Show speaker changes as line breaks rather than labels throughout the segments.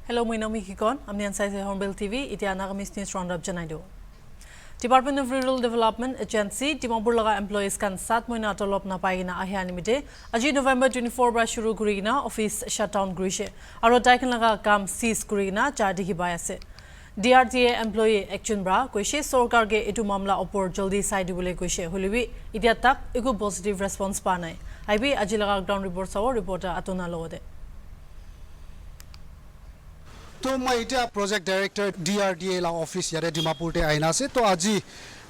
Hello, my name is Hikon. I'm the Inside Hornbill TV. Iti anagamis news roundup janaido. Department of Rural Development Agency Dimapur laga employees kan 7 mahina tolop na paigina ahya nimite aji November 24 ba shuru kurigina office shutdown grishe aro taikan laga kam cease kurigina chardi hibai ase DRDA employee action bra koishe sarkar ge etu mamla opor jaldi side bole koishe holibi itia tak ego positive response pa nai aibi aji laga ground report sawo reporter atona lode
तो मैं इटा project director DRDA ला office यारे डिमापुर ते आइना से तो आजी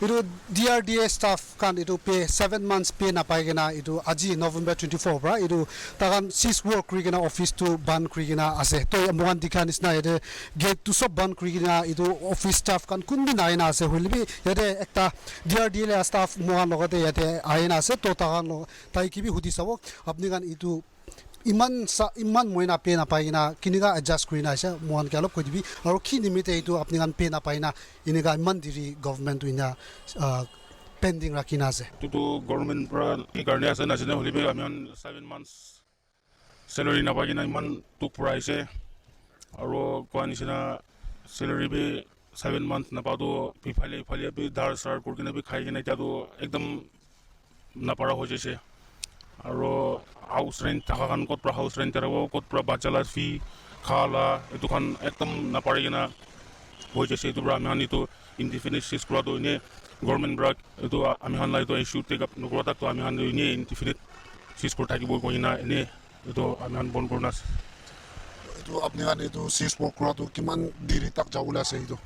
इरो DRDA staff कान इरो पे 7 months पे ना पाएगेना इरो आजी November 24 बरा इरो तागान सीस वर्क करिगेना ऑफिस तो बंद करिगेना आसे तो मोहन दिखान इसना यारे गेट तो सब बंद करिगेना इरो ऑफिस स्टाफ कान कुन भी नाइना आसे होलिबी यारे एकता DRDA ला स्टाफ मोहन लगते याते आइना आसे तो तागान ताई की भी हुदी सबो अपनी कान इतो इमान मोइना पे ना पाइना किनिगा एडजस्ट करिना आसे मोहन के अलप कोदिबी और की निमिते इतो अपनी गान पे ना पाइना इनिगा इमान दिरी गवर्नमेंट इना पेंडिंग राखिना आसे
तो गवर्नमेंट प्रा की करने आसे नासिना होलिबे आमियान 7 months सैलरी ना पागिना इमान तो प्राइस है और कोनिसिना सैलरी भी 7 months ना पादो फिफाले भी दार सर कुरकिना भी खाइगिना त्या तो एकदम ना पड़ा हो जैसे और हाउस रेंट थाकान कोत प्रा हाउस रेंट तरव कोत प्रा बाचला फी खाला एतुखान एकदम ना पारेगिना हो जैसे तो आमियान तो इंडिफिनिट सिस प्रा तो इने गवर्नमेंट ब्रा तो आमियान लाई तो इशू टेक अप नकरा तक तो आमियान इने इंडिफिनिट सिस को थाकिबो कोइना इने तो आमियान बन करना
तो अपने गाने तो सीस वर्क करा तो किमान देरी तक जाऊला से
तो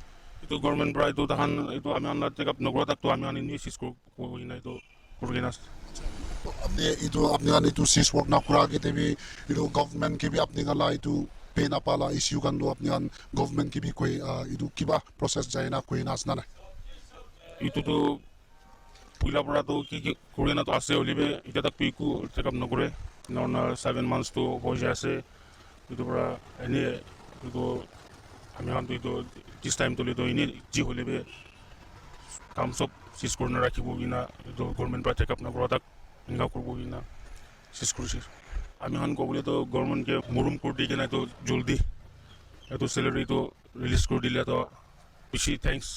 गवर्नमेंट ब्रा तो तहान तो आमियान ला टेक अप नकरा तक तो आमियान इने सिस को कोइना तो कुरगिना
अपने गाने तो सीस वर्क ना करा के तभी इधर गवर्नमेंट के भी अपने गाला इधर पे ना पाला इश्यू kan do अपने गान गवर्नमेंट की भी कोई इधर किबा प्रोसेस जाए ना कोई ना असना
itu to pula pura to ki kore na to ase olibe ita tak piku check up no kore na 7 months to ho jase itu pura ene to ami han to this time to le to ini ji holibe kam sob sis corner rakhibo gina to government pra check up na kora tak inga korbo gina sis kursi ami han ko bole to government ke murum kor di gina to joldi to salary to release kor dile to bishi thanks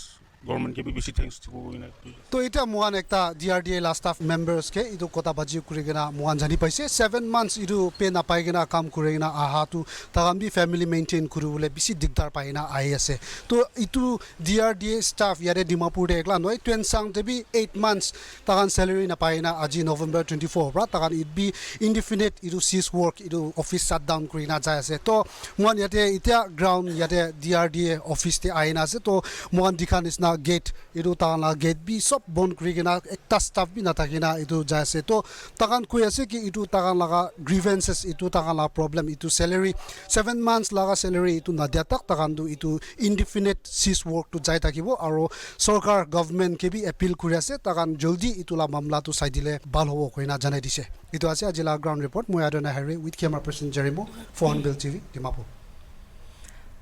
government के भी बेसी thanks थी वो इना
तो इटा मोहन एकता DRDA ला स्टाफ मेंबर्स के इदो कोता बाजी कुरिगेना मोहन जानी पैसे 7 months इदो पे ना पाइगेना काम कुरिगेना आहा तु तागाम भी फैमिली मेंटेन कुरुले बिसी दिगदार पाइना आई आसे तो इतु DRDA स्टाफ यारे डिमापुर दे एकला नय ट्वेनसांग ते भी 8 months तागान सैलरी ना पाइना आजी November 24 बरा तागान इट बी इंडेफिनिट इदो सीज वर्क इदो ऑफिस शट डाउन कुरिना जाय आसे तो मोहन याते इटा ग्राउंड याते DRDA ऑफिस ते आइना आसे तो मोहन दिखान इस गेट इदु ताला गेट भी सब बंद करिगेना एकता स्टाफ भी ना थाकिना इदु जासे तो ताकान कोइ आसे कि इदु ताकान लगा ग्रीवेंसेस इदु ताकान ला प्रॉब्लम इदु सैलरी 7 months लगा सैलरी इदु ना दिया तक ताकान दु इदु इंडेफिनिट सीज वर्क टू जाय थाकिबो आरो सरकार गवर्नमेंट के भी अपील करि आसे ताकान जल्दी इदु ला मामला तो साइ दिले बाल होबो कोइना जानाय दिसे इदु आसे जिला ग्राउंड रिपोर्ट मोयादना highway with camera person Jeremo Hornbill TV Dimapur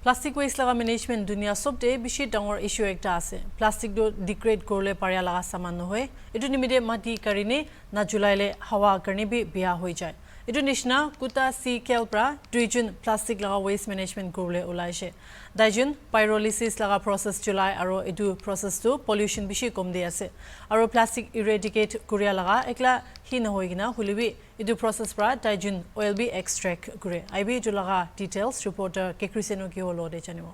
Plastic waste laga management dunia sobte bishi dangor issue ekta ase plastic do degrade korle paria laga saman no hoy etu nimide mati karine na July le hawa karne bi biya hoi jay etu nishna kuta sea kelpra duijun plastic laga waste management korle ulaise daijun pyrolysis laga process July aro etu process to pollution bishi kom de ase aro plastic eradicate korea laga ekla hi na hoigina hulibi etu process pra daijun oil bi extract kore ib etu laga details reporter ke Kriseno ki holo de janimo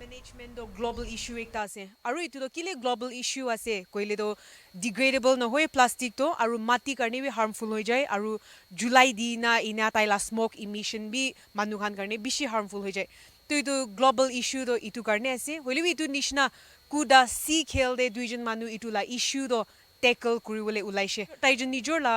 management do global issue ekta ase aru itu do kile global issue ase koile do degradable no hoy plastic to aru mati karne bi harmful hoi jay aru July di na ina taila smoke emission bi manu khan karne bishi harmful hoi jay to itu global issue do itu karne ase hoile bi itu nishna kuda sea khel de duijon manu itu la issue do tackle kuriwole ulaise taijon nijor la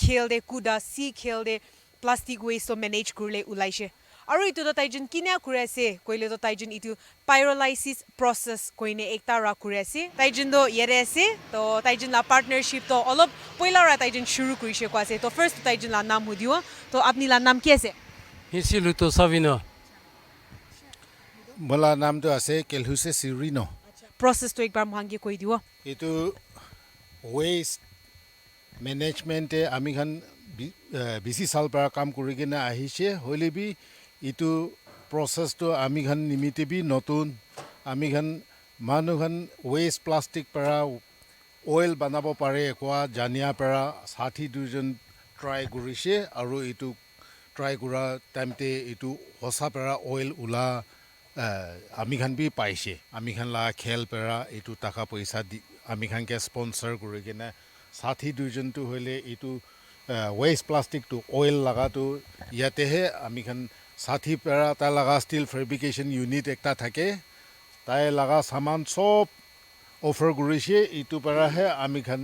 khel de kuda sea khel de plastic waste to manage kurle ulaise aru itu do taijon kinia kurase koile do taijon itu pyrolysis process koine ekta ra kurase taijon do yere ase to taijon la partnership to olop poila ra taijon shuru kurise ko ase to first taijon la naam hudiyo to apni la naam ki ase
Hisiluto Savino
मला नाम तो आसे केलहुसे सिरिनो
process to ekbar mhange koi diwo
itu waste management আমি খান বেছি সাল পৰা কাম কৰি কিনে আহিছে হলিবি ইটো
প্ৰচেছটো আমি খান নিমিত্তে বি নতুন আমি খান মানুহখান ৱেষ্ট প্লাষ্টিক পৰা অইল বনাব পাৰে কোৱা জানিয়া পৰা 62জন ট্ৰাই কৰিছে আৰু এইটো ট্ৰাই কৰা টাইমতে এইটো সঁচা পৰা অইল ওলা আমি খান বি পাইছে আমি খান লা খেল পৰা এইটো টকা পইচা দি আমি খানকে স্পন্সৰ কৰি কিনে 62জনটো হ'লে এইটো ৱেষ্ট প্লাষ্টিকটো অইল লগাটো ইয়াতেহে আমি খান 60 পৰা তাৰ লগা ষ্টিল ফেব্ৰিকেশ্যন ইউনিট একটা থাকে তাই লগা সামান সব অফাৰ কৰিছে এইটো পৰাহে আমি খান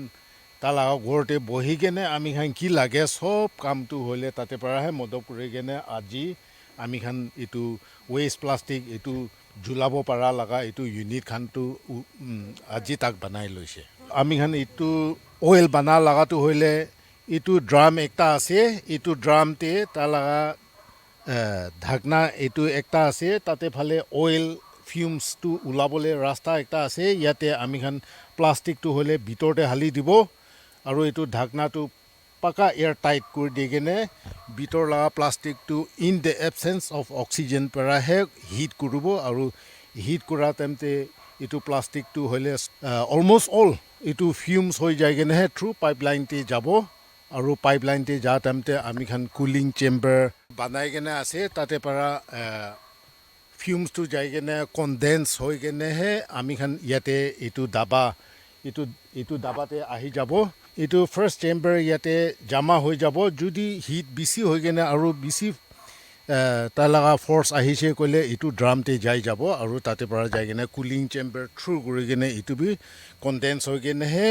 তাৰ লগা ঘৰতে বহি কেনে আমি খান কি লাগে সব কামটো হ'লে তাতে পৰাহে মদত কৰি কেনে আজি আমি খান এইটো ৱেষ্ট প্লাষ্টিক এইটো জুলাব পৰা লগা এইটো ইউনিট খানটো আজি তাক বনাই লৈছে আমি খান এইটো অইল বনা লগাটো হ'লে এইটো ড্ৰাম একটা আছে এইটো ড্ৰামতে তাৰ লগা ঢাকনা এইটো একটা আছে তাতে ফালে অইল ফিউমছটো ওলাবলৈ ৰাস্তা একটা আছে ইয়াতে আমি খান প্লাষ্টিকটো হ'লে ভিতৰতে হালি দিব আৰু এইটো ঢাকনাটো পাকা এয়াৰ টাইট কৰি দি কেনে ভিতৰ লগা প্লাষ্টিকটো in the absence of oxygen পৰাহে হিট কৰিব আৰু হিট কৰা টাইমতে এইটো প্লাষ্টিকটো হ'লে অলমষ্ট অল এইটো ফিউমছ হৈ যায় কেনেহে থ্ৰু পাইপলাইনতে যাব আৰু পাইপলাইনতে যা টাইমতে আমি খান কুলিং চেম্বাৰ বনাই কেনে আছে তাতে পৰা ফিউমছটো যাই কেনে কনডেন্স হৈ কেনেহে আমি খান ইয়াতে এইটো দাবা এইটো দাবাতে আহি যাব এইটো ফাৰ্ষ্ট চেম্বাৰ ইয়াতে জমা হৈ যাব যদি হিট বেছি হৈ কেনে আৰু বেছি তাৰ লগা ফৰ্চ আহিছে ক'লে এইটো ড্ৰামতে যাই যাব আৰু তাতে পৰা যাই কেনে কুলিং চেম্বাৰ থ্ৰু কৰি কেনে এইটো বি কনডেন্স হৈ কেনেহে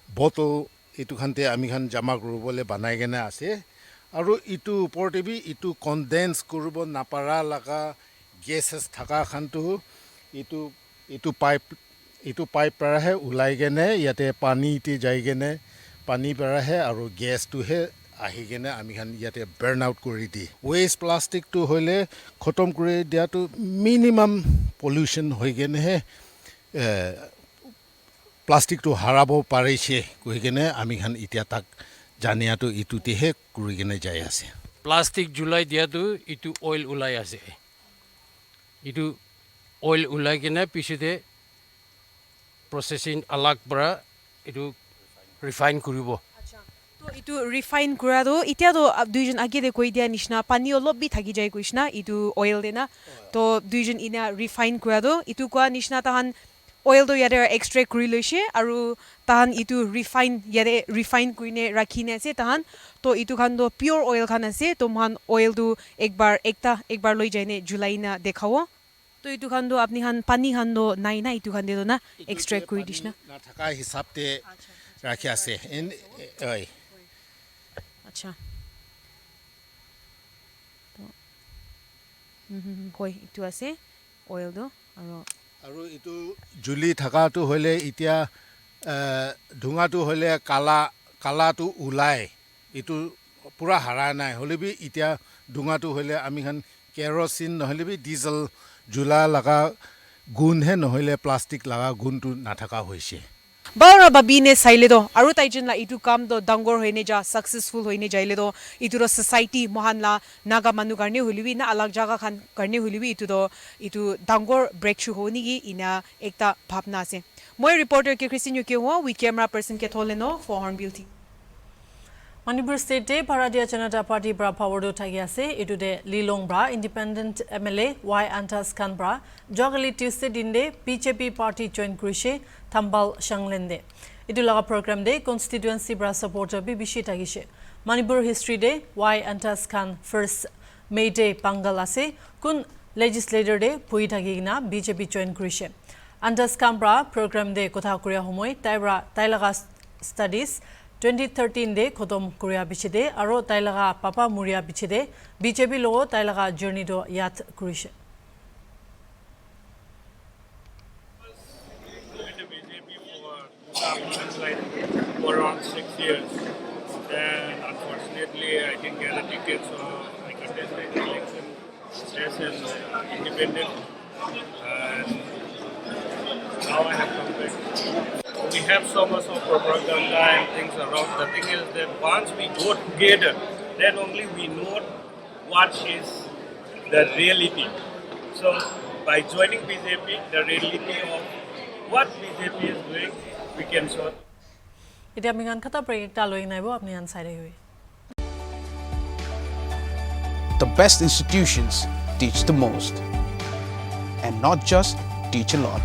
বটল এইটো খানতে আমি খান জমা কৰিবলৈ বনাই কেনে আছে আৰু ইটো ওপৰতে বি ইটো কনডেন্স কৰিব নাপাৰা লগা গেছেছ থকা খানটো এইটো পাইপ পৰাহে ওলাই কেনে ইয়াতে পানীতে যাই কেনে পানী পৰাহে আৰু গেছটোহে আহি কেনে আমি খান ইয়াতে বাৰ্ণ আউট কৰি দি ৱেষ্ট প্লাষ্টিকটো হ'লে খতম কৰি দিয়াটো মিনিমাম পলিউশ্যন হৈ কেনেহে প্লাষ্টিকটো হাৰাব পাৰিছে কৈ কেনে আমি খান এতিয়া তাক জানিয়াটো ইটোতেহে কৰি কেনে যাই আছে
প্লাষ্টিক জুলাই দিয়াটো এইটো অইল ওলাই আছে এইটো অইল ওলাই কিনে পিছতে প্ৰচেছিং আলাগ পৰা এইটো ৰিফাইন কৰিব
তো এইটো ৰিফাইন কৰাটো এতিয়াতো দুইজন আগেতে কৈ দিয়া নিচিনা পানী অলপ বি থাকি যায় কৈছে না এইটো অইল দে না তো দুইজন ইনা ৰিফাইন কৰাটো এইটো কোৱা নিচিনা তাহান অইলটো ইয়াতে এক্সট্ৰেক্ট কৰি লৈছে আৰু তাহান এইটো ইয়াতে ৰিফাইন কৰিনে ৰাখিনে আছে তাহান তো এইটো খানটো পিয়ৰ অইল খান আছে তো মহান অইলটো একবাৰ লৈ যায়নে জুলাই না দেখাব তো এইটো খানটো আপুনি খান পানী খানটো নাই না এইটো খান দিলো না এক্সট্ৰেক্ট কৰি দিছ না
নাথাকা হিচাপতে ৰাখি আছে
আচ্ছা হয় এইটো আছে অইলটো
আৰু এইটো জুলি থকাটো হ'লে এতিয়া ধোঁৱাটো হ'লে কালাটো ওলাই এইটো পূৰা হাৰা নাই হ'লে বি এতিয়া ধোঁৱাটো হ'লে আমি খান কেৰচিন নহ'লে বি ডিজেল জুলা লগা গুণহে নহ'লে প্লাষ্টিক লগা গুণটো নাথাকা হৈছে
বাৰু বাবিনে চাইলে তো আৰু তাইজনলা এইটো কামটো ডাঙৰ হয়নে যা সাকসেসফুল হয়নে যাইলে তো এইটো সোসাইটি মহানলা নাগা মানুহ কাৰণে হলিবি না আলাগ জাগা খান কাৰণে হলিবি এইটো ডাঙৰ ব্ৰেক থ্ৰু হনি কি ইনা একটা ভাৱনা আছে মই ৰিপৰ্টাৰ কে ক্ৰিষ্টিন ইউকে হ with camera person K Thaleno for Hornbill TV
Manipur State Bharatiya Janata Party bra power do thagi ase etude Lilong bra independent MLA Y Antas Khan bra jogali Tuesday dinde BJP party join kurise Thambal Shanglende etu laga program de constituency bra supporter bi bishi thagise Manipur history de Y Antas Khan first May Day Pangal ase kun legislator de pui thagina BJP join kurise Antas Khan bra program de kotha kuria homoi tai laga studies 2013 de khotom korea bichide aro tailaga papa muria bichide BJP logo tailaga journey do yat kurise
for around 6 years and unfortunately I didn't get a ticket so I contested the election as an independent and now I have come back. We have so much of propaganda and things around. The thing is that once we go together, then only we know what is the reality. So by joining BJP, the reality of what BJP is doing, we can show.
এতিয়া আমি গান খাতা brake এটা লৈ নাইব আপনি আন চাইডে হৈ
The best institutions teach the most, and not just teach a lot.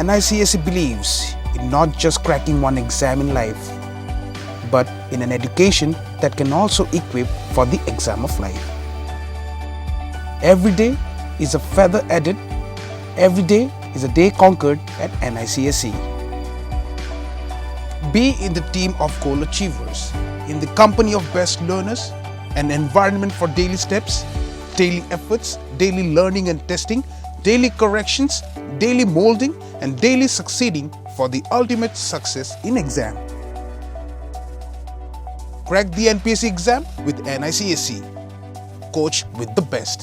NICSE believes in not just cracking one exam in life, but in an education that can also equip for the exam of life. Every day is a feather added. Every day is a day conquered at NICSE. Be in the team of goal achievers, in the company of best learners, an environment for daily steps, daily efforts, daily learning and testing, daily corrections, daily molding, and daily succeeding for the ultimate success in exam. Crack the NPSC exam with NICSE. Coach with the best.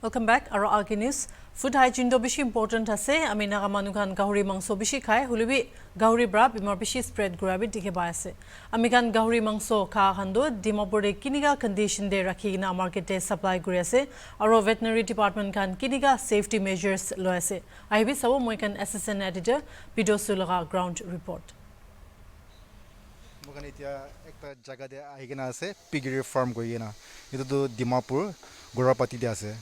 Welcome back. Our Arki News. Food hygiene do bishi important ase. Ami naga manukan gahuri mangso bishi khai. Hulubi gahuri bra bimar bishi spread gurabi dikhe ba ase. Ami kan gahuri mangso kha khando Dimapur kiniga condition de rakhi na market supply guri ase. Aro veterinary department kan kiniga safety measures lo ase. Ahibi sabo moi kan assistant editor Pido Sulaga ground report.
Mokan itia ekta jaga de ahigena ase piggery farm goyena. Itu to Dimapur Gorapati de ase.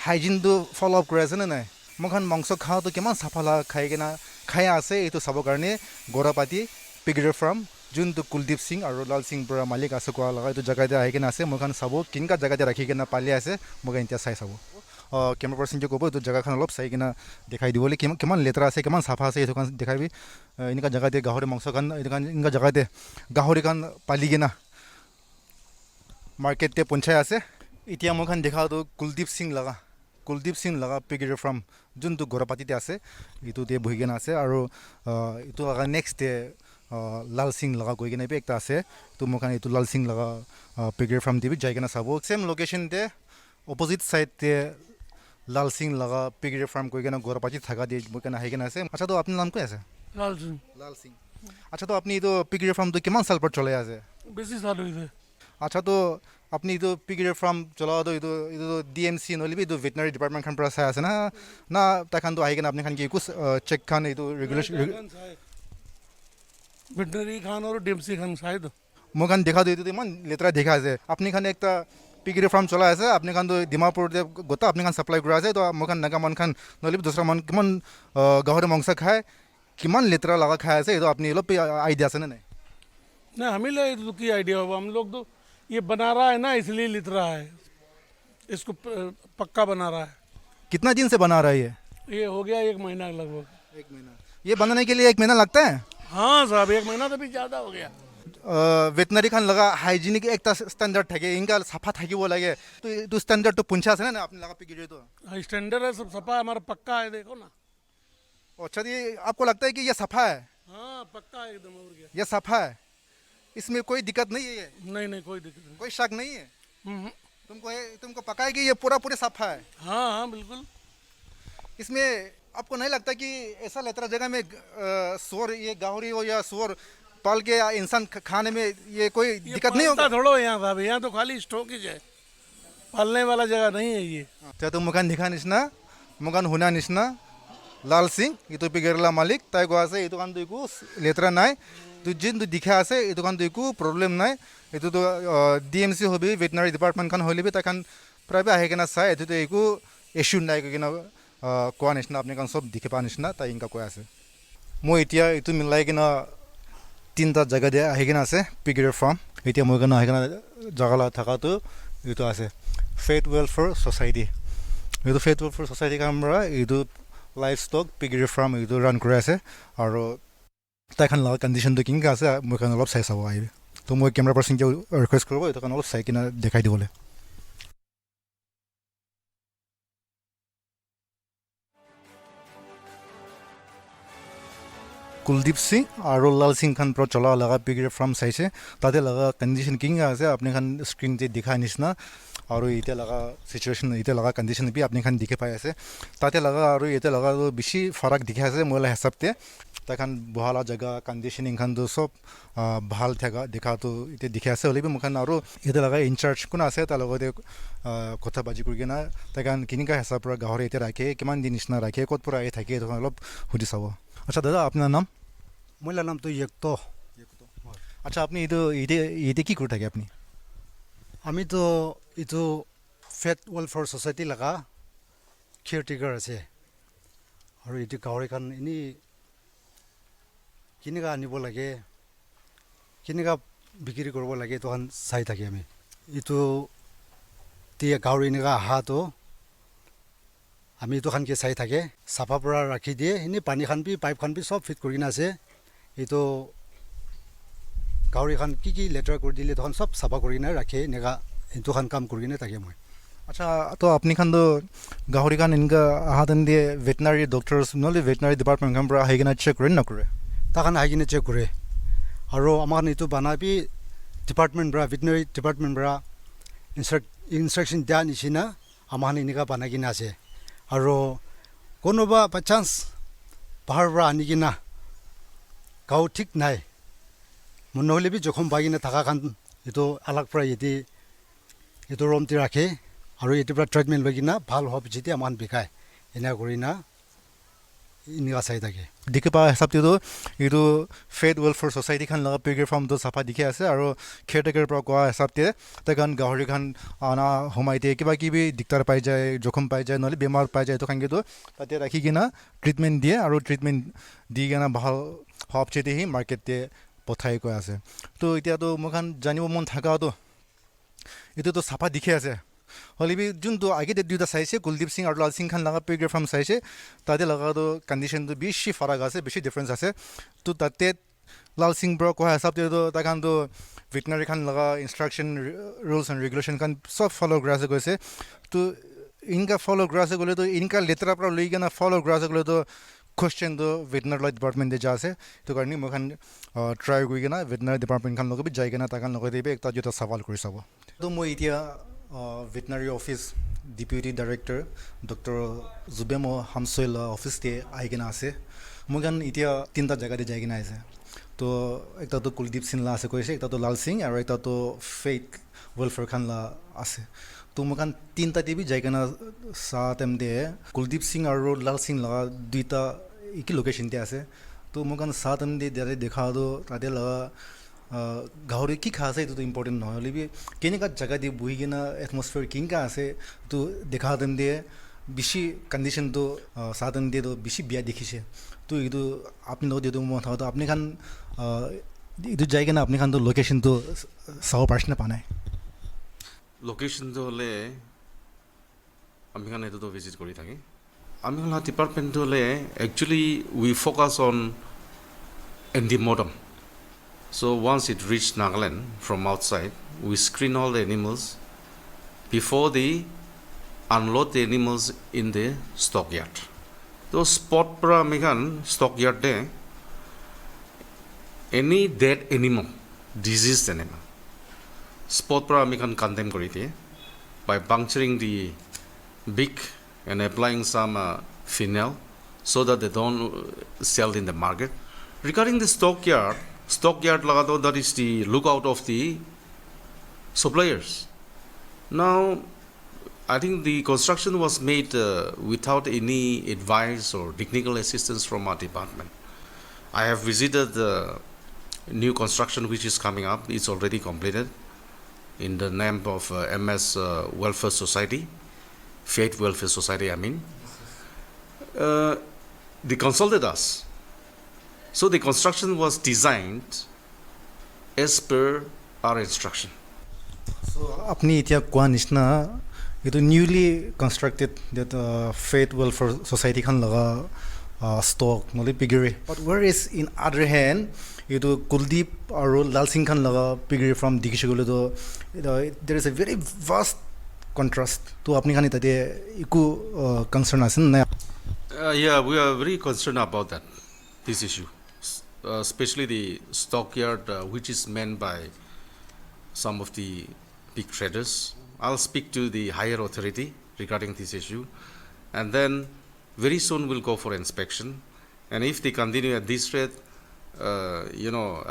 Hygiene do follow up करे ना नहीं मखान मांसो खाओ तो क्या मान सफाला खाएगा ना खाया आसे ये तो सबो करने गोरापाती पिगरी फार्म जुन तो कुलदीप सिंह और लाल सिंह बड़ा मालिक आसे को लगा तो जगह दे आएगा ना आसे मखान सबो किन का जगह दे रखीगे ना पाले आसे मगान इंतजार साइ सबो कैमरा पर्सन जो को तो जगह खान लोग सही कि ना दिखाई दिवोले कि मान लेतरा आसे कि मान सफा आसे ये तो खान दिखाई भी इनका जगह दे गाहरे मांसो खान इनका जगह दे गाहरे खान पालीगे ना मार्केट ते पंचायत आसे इतिया मखान देखा तो कुलदीप सिंह लगा पिगरी फार्म जुन तो गोरापाती ते आसे इतु ते बहिगेना आसे और इतु लगा नेक्स्ट डे लाल सिंह लगा कोइगेना पे एकता आसे तो मखान इतु लाल सिंह लगा पिगरी फार्म दे भी जाइगेना सबो सेम लोकेशन ते ऑपोजिट साइड ते लाल सिंह लगा पिगरी फार्म कोइगेना गोरापाती थाका दे मखान आइगेना आसे अच्छा तो अपना नाम क्या है लाल सिंह अच्छा तो अपनी तो पिगरी फार्म तो किमान साल पर चले आसे
बेसी साल हुई थे
अच्छा तो अपनी तो पिगरी फार्म चला तो इतो DMC नोली भी तो वेटनरी डिपार्टमेंट खान प्रसा है ना ना तखान तो आएगा ना अपने खान की कुछ चेक खान इतो रेगुलेशन
वेटनरी खान और DMC खान शायद
मोखान देखा तो इतो मन लेतरा देखा है अपने खान एक ता पिगरी फार्म चला है अपने खान तो दिमापुर दे गोता अपने खान सप्लाई करा है तो मोखान नगा मन खान नोली भी दूसरा मन किमान गाहरे मांसा खाए किमान लेतरा लगा खाया है तो अपने लोग पे आइडिया से नहीं
हमें ले तो की आइडिया होगा हम लोग तो ये बना रहा है ना इसलिए लिख रहा है इसको पक्का बना रहा है
कितना दिन से बना रहा है
ये हो गया 1 महीना लगभग
1 महीना ये बनाने के लिए 1 महीना लगता है
हाँ साहब 1 महीना तो भी ज़्यादा हो गया
वेटनरी खान लगा हाइजीनिक एक स्टैंडर्ड थे इनका सफा था वो लगे तो स्टैंडर्ड तो पूछा से ना आपने लगा पिगिरे तो
स्टैंडर्ड है सब सफा हमारा पक्का है देखो ना
अच्छा ये आपको लगता है कि ये सफा है
हाँ पक्का है एकदम और क्या
ये सफा है इसमें कोई दिक्कत नहीं है
नहीं कोई दिक्कत नहीं
कोई शक नहीं है तुमको पका है कि ये पूरा सफा है
हाँ बिल्कुल
इसमें आपको नहीं लगता कि ऐसा लेतरा जगह में सुअर ये गाहरी हो या सुअर पाल के इंसान खाने में ये कोई दिक्कत नहीं होगा
थोड़ा यहाँ साहब यहाँ तो खाली स्टॉक ही है पालने वाला जगह नहीं है ये
तो मकान दिखा निसना मकान होना निसना लाल सिंह ये तो पिगेरला मालिक ताई को आसे ये तो कान तो इको लेतरा नाय तो जिन तो दिखा आसे ये तो कान तो इको प्रॉब्लम नाय ये तो DMC हो भी वेटनरी डिपार्टमेंट खान होली भी ताकन प्राइवेट आहे के ना साय ये तो इको इश्यू नाय के ना कोआ निसना अपने कान सब दिखे पा निसना ताई इनका कोआ आसे मो इतिया ये तो मिलाई के ना 3टा जगह दे आहे के ना आसे पिगेर फार्म इतिया मो के ना आहे के ना जगह ला थाका तो ये तो आसे फेथ वेलफेयर सोसाइटी ये तो फेथ वेलफेयर सोसाइटी का हमरा ये तो लाइफ स्टॉक पिगरी फार्म ये तो रन करे आसे और ताखान लगा कंडीशन तो किंग आसे मैं खान अलग साइज आवा आइबे तो मैं कैमरा पर्सन के रिक्वेस्ट करबो तो खान अलग साइज किना देखाई दिबोले कुलदीप सिंह और लाल सिंह खान प्रो चला लगा पिगरी फार्म साइज ताते लगा कंडीशन किंग आसे अपने खान स्क्रीन ते दिखा निसना আৰু এতিয়া লগা চিটুৱেশ্যন এতিয়া লগা কণ্ডিশ্যন বি আপুনি দেখি পাই আছে তাতে লগা আৰু এতিয়া লগা বেছি ফাৰাক দেখি আছে মই হিচাপতে তাখন বহালা জেগা কণ্ডিশ্যনিং খানটো চব ভাল থকা দেখাটো এতিয়া দেখি আছে হ'লে মোখান আৰু এতিয়া লগা ইনচাৰ্জ কোন আছে তাৰ লগতে কথা বাজি কৰি কিনে তাখন কেনেকুৱা হিচাপৰ পৰা গাহৰি এতিয়া ৰাখে কিমান দিন নিচিনা ৰাখে ক'ত পৰা আহি থাকে এইটো অলপ সুধি চাব আচ্ছা দাদা আপোনাৰ নাম
মোৰ নামটো য়েক্ত
আচ্ছা আপনি এইটো কি কৰি থাকে আপুনি
আমিতো এইটো ফেট ৱেলফেয়াৰ ছ'চাইটি লগা কেয়াৰটেকাৰ আছে আৰু এইটো গাহৰিখন এনেই কেনেকুৱা আনিব লাগে কেনেকুৱা বিক্ৰী কৰিব লাগে এইটোখন চাই থাকি আমি এইটো এতিয়া গাহৰি এনেকুৱা আহাটো আমি এইটোখনকে চাই থাকে চাফা পৰা ৰাখি দিয়ে এনেই পানীখন বি পাইপখন বি চব ফিট কৰি কিনে আছে এইটো গাহৰিখন কি লেতেৰা কৰি দিলে এইটোখন চব চাফা কৰি কিনে ৰাখে এনেকুৱা এইটোখন কাম কৰি কিনে থাকে মই
আচ্ছা তো আপুনি খানতো গাহৰি খান এনেকুৱা আহাতেন দিয়ে ভেটেনাৰী ডক্টৰছ নহ'লে ভেটেনাৰী ডিপাৰ্টমেণ্টখন পৰা আহি কিনে চেক কৰে নকৰে
তাখন আহি কিনে চেক কৰে আৰু আমাক এইটো বনাবি ডিপাৰ্টমেণ্ট পৰা ভেটেনাৰী ডিপাৰ্টমেণ্ট পৰা ইনষ্ট্ৰাকশ্যন দিয়া নিচিনা আমাক এনেকুৱা বনাই কিনে আছে আৰু কোনোবা বাই চান্স পাহাৰৰ পৰা আনি কিনা গাঁও ঠিক নাই নহ'লে বি জখম পাই কিনে থকাখন এইটো আলাগ পৰা এইটো ৰুমটি ৰাখে আৰু এইটোৰ পৰা ট্ৰিটমেণ্ট লৈ কিনা ভাল হোৱাৰ পিছতে আমাক বিকায় এনেকুৱা কৰি না এনেকুৱা চাই থাকে
দেখি পোৱা হিচাপটো এইটো ফেট ৱেলফেয়াৰ ছ'চাইটিখন লগা পিগৰ ফাৰ্মটো চাফা দেখি আছে আৰু কেয়াৰটেকাৰ পৰা কোৱা হিচাপতে তাইখন গাহৰিখন অনা সোমাই দিয়ে কিবা কিবি দিগদাৰ পাই যায় জখম পাই যায় নহ'লে বেমাৰ পাই যায় এইটো খানকেতো তাতে ৰাখি কিনা ট্ৰিটমেণ্ট দিয়ে আৰু ট্ৰিটমেণ্ট দি কিনে ভাল হোৱাৰ পিছতে সি মাৰ্কেটতে পঠাই কৈ আছে তো এতিয়াতো মোক জানিব মন থকাটো এইটোতো চাফা দেখি আছে হ'লে বি যোনটো আগতে দুটা চাইছে কুলদীপ সিং আৰু লাল সিং খান লগা পিগৰ ফাৰ্ম চাইছে তাতে লগাটো কণ্ডিশ্যনটো বেছি ফাৰাক আছে বেছি ডিফাৰেঞ্চ আছে তো তাতে লাল সিং পৰা কোৱা হিচাপতেতো তাখানটো ভেটেনাৰী খান লগা ইনষ্ট্ৰাকশ্যন ৰুলছ এণ্ড ৰেগুলেশ্যন খান চব ফ'ল' কৰা আছে গৈছে তো ইনকা ফ'ল' কৰা আছে গ'লেতো ইনকা লেতেৰা পৰা লৈ কিনে ফ'ল' কৰা আছে গ'লেতো কুৱেশ্যনটো ভেটেনাৰী ডিপাৰ্টমেণ্টে যা আছে সেইটো কাৰণে মই ট্ৰাই কৰি কিনে ভেটেনাৰী ডিপাৰ্টমেণ্টখন লগত যাই কিনে তাখন লগত এটা দুটা চাৱাল কৰি চাব তো মই এতিয়া veterinary office deputy director doctor Jubem হামচৈল অফিচতে আহি কিনে আছে মই এতিয়া তিনিটা জেগাতে যাই কিনে আছে তো একটাতো কুলদীপ সিংলা আছে কৈছে একটাতো লাল সিং আৰু একটাতো ফেট ৱেলফেয়াৰ খানলা আছে তো মই তিনিটাতে বি যাই কিনে চাহ টাইম দিয়ে কুলদীপ সিং আৰু লাল সিং লগা দুইটা একে লোকেশ্যনতে আছে তো মই চাহ টাইম দিয়ে তাতে দেখাটো তাতে লগা গাহৰি কি খা আছে এইটোতো ইম্পৰ্টেণ্ট নহয় হ'লে বি কেনেকুৱা জেগা দি বহি কিনে এটমছফিয়াৰ কেনেকুৱা আছে তো দেখা টাইম দিয়ে বেছি কণ্ডিশ্যনটো চাহ টাইম দিয়েতো বেছি বেয়া দেখিছে তো এইটো আপুনি লগত এইটো মই থাকোঁ আপুনি খান এইটো যাই কিনে আপুনি খানটো লোকেশ্যনটো চাব পাৰিছে নে পোৱা নাই
লোকেশ্যনটো হ'লে আমি খান এইটোতো ভিজিট কৰি থাকি আমি হ'লে ডিপাৰ্টমেণ্টটো হ'লে actually we focus on antemortem. So once it reached Nagaland from outside, we screen all the animals before they unload the animals in the stockyard. So spot pra megan stockyard de any dead animal, diseased animal, spot pra megan condemn kori diye by puncturing the beak and applying some phenol so that they don't sell in the market. Regarding the stockyard lagado, that is the lookout of the suppliers. Now, I think the construction was made without any advice or technical assistance from our department. I have visited the new construction which is coming up. It's already completed in the name of MS Welfare Society, Faith Welfare Society, I mean. They consulted us. So the construction was designed as per our instruction.
So apni itia kwa nishna itu newly constructed that Faith Welfare Society khan laga stock noli pigiri, but whereas in other hand itu Kuldeep aru Lal Singh khan laga pigiri from dikishigole to there is a very vast contrast to apni khan itate iku concern asin na.
Yeah, we are very concerned about this issue. Especially the stockyard which is manned by some of the big traders I'll speak to the higher authority regarding this issue, and then very soon we'll go for inspection. And if they continue at this rate,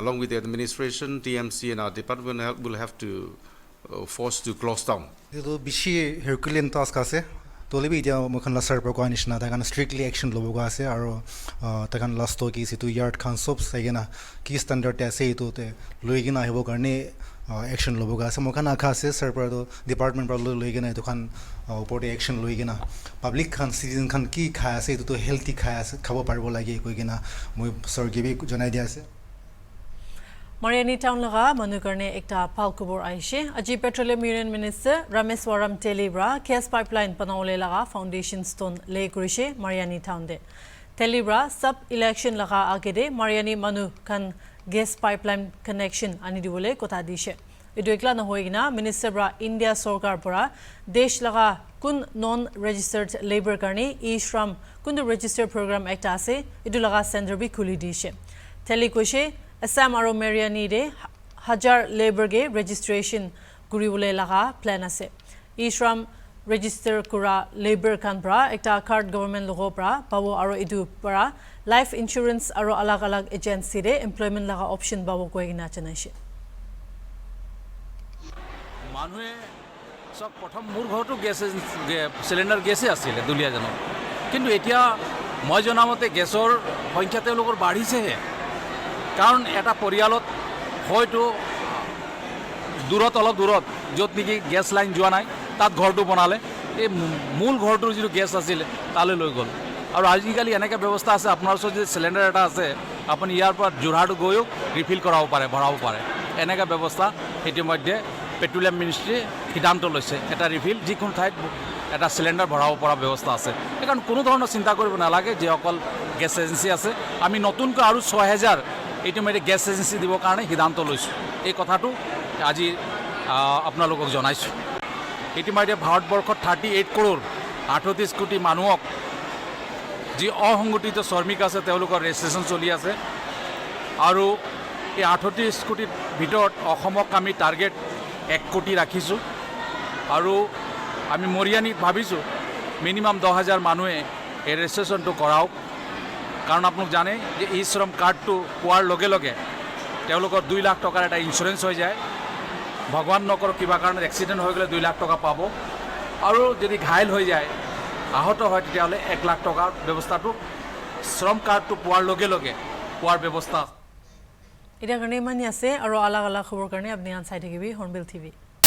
along with the administration, TMC and our department will have to force to close down.
এইটো বেছি হেৰকুলিয়ান task আছে তলিবি এতিয়া মোৰখন লাচাৰ পৰা কোৱা নিচিনা তাৰ কাৰণে ষ্ট্ৰিক্টলি একশ্যন ল'ব লগা আছে আৰু তাৰ কাৰণে লাষ্ট কি যিটো ইয়াৰ্ড খান চব চাই কিনে কি ষ্টেণ্ডাৰ্ডতে আছে এইটোতে লৈ কিনে আহিবৰ কাৰণে একশ্যন ল'ব লগা আছে মোৰখন আশা আছে ছাৰ পৰাতো ডিপাৰ্টমেণ্ট পৰা লৈ কিনে এইটোখন ওপৰতে একশ্যন লৈ কিনে পাব্লিক খান চিটিজেন খান কি খাই আছে এইটোতো হেল্থি খাব পাৰিব লাগে কৈ কিনে মই ছাৰকে জনাই দিয়া আছে
Mariani town laga manu karne ekta phal khobor aishe aji petroleum union minister Rameswaram Telibra gas pipeline panaule laga foundation stone lay kurishe Mariani town de Telibra sub election laga agede Mariani manu kan gas pipeline connection ani dibole kotha dishe edu ekla na hoigina minister bra India sarkar pora desh laga kun non registered labor karne e-shram kun register program ekta ase edu laga center bi khuli dishe Teli koshe Assam aro Mariani de hajar labor ge registration kuribole laga plan ase e-shram register kura labor kan pra ekta card government logo pra pabo aro edu para life insurance aro alag alag agency de employment laga option babo koigina chanaise
মানুহে সব প্ৰথম মোৰ ঘৰতো gas cylinder গেছে আছিলে দুলীয়া জানো কিন্তু এতিয়া মই জনামতে গেছৰ সংখ্যা তেওঁলোকৰ বাঢ়িছেহে কাৰণ এটা পৰিয়ালত হয়তো অলপ দূৰত য'ত নেকি গেছ লাইন যোৱা নাই তাত ঘৰটো বনালে এই মূল ঘৰটোৰ যিটো গেছ আছিলে তালৈ লৈ গ'ল আৰু আজিকালি এনেকৈ ব্যৱস্থা আছে আপোনাৰ ওচৰত যদি চিলিণ্ডাৰ এটা আছে আপুনি ইয়াৰ পৰা যোৰহাট গৈও ৰিফিল কৰাব পাৰে ভৰাব পাৰে এনেকুৱা ব্যৱস্থা ইতিমধ্যে পেট্ৰলিয়াম মিনিষ্ট্ৰীয়ে সিদ্ধান্ত লৈছে এটা ৰিফিল যিকোনো ঠাইত এটা চিলিণ্ডাৰ ভৰাব পৰা ব্যৱস্থা আছে সেইকাৰণে কোনো ধৰণৰ চিন্তা কৰিব নালাগে যে অকল গেছ এজেঞ্চি আছে আমি নতুনকৈ আৰু ৬,০০০ ইতিমধ্যে গেছ এজেঞ্চি দিবৰ কাৰণে সিদ্ধান্ত লৈছোঁ এই কথাটো আজি আপোনালোকক জনাইছোঁ ইতিমধ্যে ভাৰতবৰ্ষত 38 কৰোৰ 38 কোটি মানুহক যি অসংগঠিত শ্ৰমিক আছে তেওঁলোকৰ ৰেজিষ্ট্ৰেশ্যন চলি আছে আৰু এই 38 কোটিৰ ভিতৰত অসমক আমি টাৰ্গেট 1 কোটি ৰাখিছোঁ আৰু আমি মৰিয়ানীত ভাবিছোঁ মিনিমাম 10,000 মানুহে এই ৰেজিষ্ট্ৰেশ্যনটো কৰাওক কাৰণ আপোনালোক জানে যে ই শ্ৰম কাৰ্ডটো পোৱাৰ লগে লগে তেওঁলোকৰ 2 লাখ টকাৰ এটা ইঞ্চুৰেঞ্চ হৈ যায় ভগৱান নকৰক কিবা কাৰণত এক্সিডেণ্ট হৈ গ'লে 2 লাখ টকা পাব আৰু যদি ঘাইল হৈ যায় আহত হয় তেতিয়াহ'লে 1 লাখ টকাৰ ব্যৱস্থাটো শ্ৰম কাৰ্ডটো পোৱাৰ লগে লগে পোৱাৰ ব্যৱস্থা
এটা কাৰণে মানি আছে আৰু আলাগ আলাগ খবৰ কাৰণে আপুনি আন চাই থাকিবি হৰ্নবিল টিভি